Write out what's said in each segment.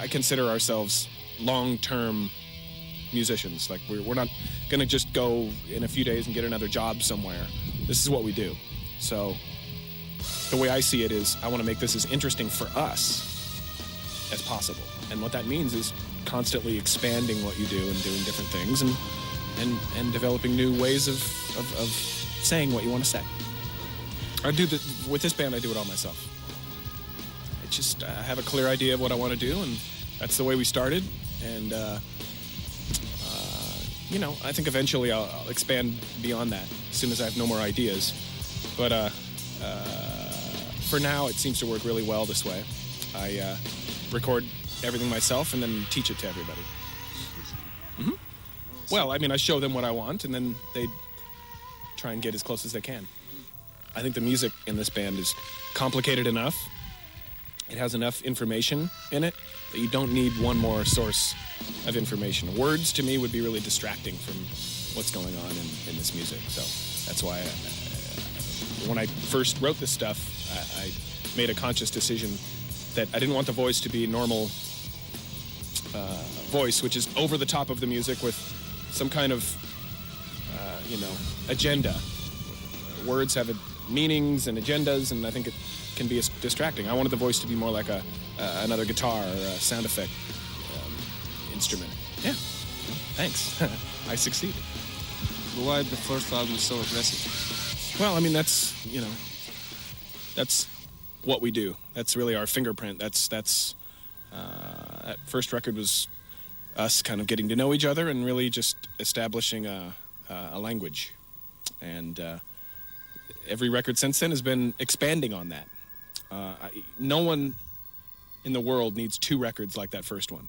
I consider ourselves long-term musicians. Like we're not gonna just go in a few days and get another job somewhere. This is what we do. So the way I see it is I want to make this as interesting for us as possible. And what that means is constantly expanding what you do and doing different things and developing new ways of saying what you want to say. With this band, I do it all myself. I have a clear idea of what I want to do, and that's the way we started. And I think eventually I'll expand beyond that as soon as I have no more ideas. But for now, it seems to work really well this way. I record everything myself and then teach it to everybody. Mm-hmm. Well, I show them what I want, and then they try and get as close as they can. I think the music in this band is complicated enough. It has enough information in it that you don't need one more source of information. Words, to me, would be really distracting from what's going on in this music. So that's why when I first wrote this stuff, I made a conscious decision that I didn't want the voice to be normal voice, which is over the top of the music with some kind of, agenda. Words have meanings and agendas, and I think it can be distracting. I wanted the voice to be more like another guitar or a sound effect instrument. Yeah, thanks. I succeeded. Why the first album is so aggressive? Well, that's what we do. That's really our fingerprint. That first record was us kind of getting to know each other and really just establishing a language. And every record since then has been expanding on that. No one in the world needs 2 records like that first one.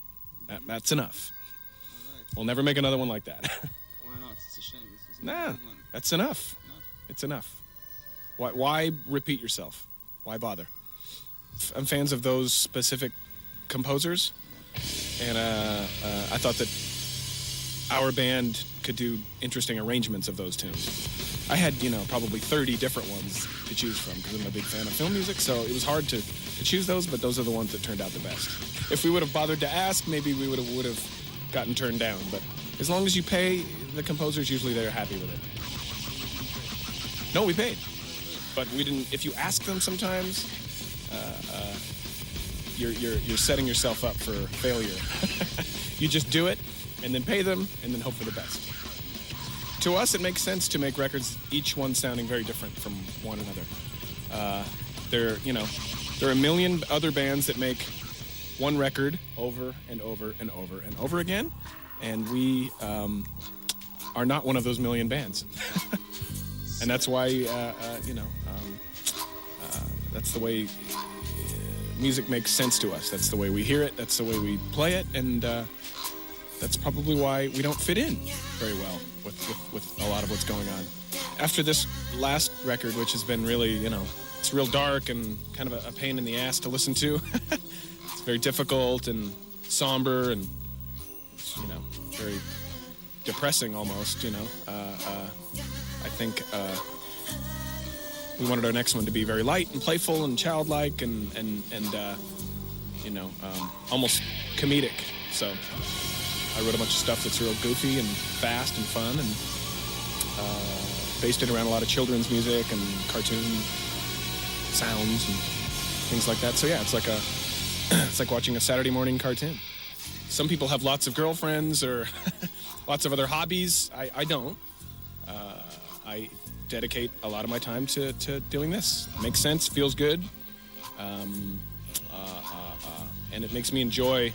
That's enough. Right. We'll never make another one like that. Why not? It's a shame. Nah, that's enough. It's enough. Why repeat yourself? Why bother? I'm fans of those specific composers, and I thought that our band could do interesting arrangements of those tunes. I had, probably 30 different ones to choose from because I'm a big fan of film music, so it was hard to choose those, but those are the ones that turned out the best. If we would have bothered to ask, maybe we would have gotten turned down, but as long as you pay, the composers, usually they're happy with it. No, we paid, but we didn't. If you ask them sometimes, you're setting yourself up for failure. You just do it, and then pay them, and then hope for the best. To us, it makes sense to make records, each one sounding very different from one another. There are a million other bands that make one record over and over and over and over again, and we are not one of those million bands. And that's why, that's the way music makes sense to us. That's the way we hear it. That's the way we play it, and that's probably why we don't fit in very well with a lot of what's going on. After this last record, which has been really, it's real dark and kind of a pain in the ass to listen to. It's very difficult and somber and, very depressing almost, I think we wanted our next one to be very light and playful and childlike and almost comedic. So I wrote a bunch of stuff that's real goofy and fast and fun, and based it around a lot of children's music and cartoon sounds and things like that. So yeah, it's like watching a Saturday morning cartoon. Some people have lots of girlfriends or lots of other hobbies. I don't. I dedicate a lot of my time to doing this. It makes sense, feels good, and it makes me enjoy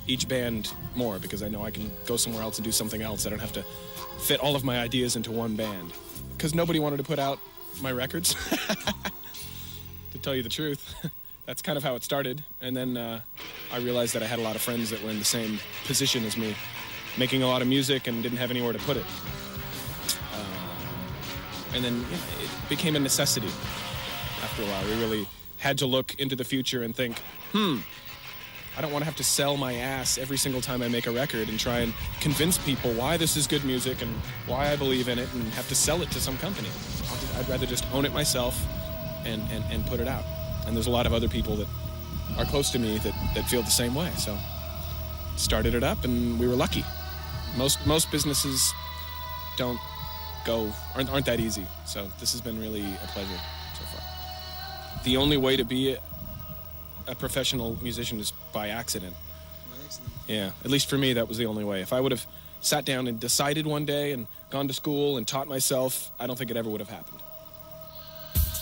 each band more because I know I can go somewhere else and do something else. I don't have to fit all of my ideas into one band because nobody wanted to put out my records. To tell you the truth, that's kind of how it started. And then I realized that I had a lot of friends that were in the same position as me, making a lot of music and didn't have anywhere to put it. And then it became a necessity after a while. We really had to look into the future and think, I don't want to have to sell my ass every single time I make a record and try and convince people why this is good music and why I believe in it and have to sell it to some company. I'd rather just own it myself and put it out. And there's a lot of other people that are close to me that feel the same way. So started it up, and we were lucky. Most businesses aren't that easy. So this has been really a pleasure so far. The only way to be a professional musician is by accident. By accident. Yeah, at least for me, that was the only way. If I would have sat down and decided one day and gone to school and taught myself, I don't think it ever would have happened.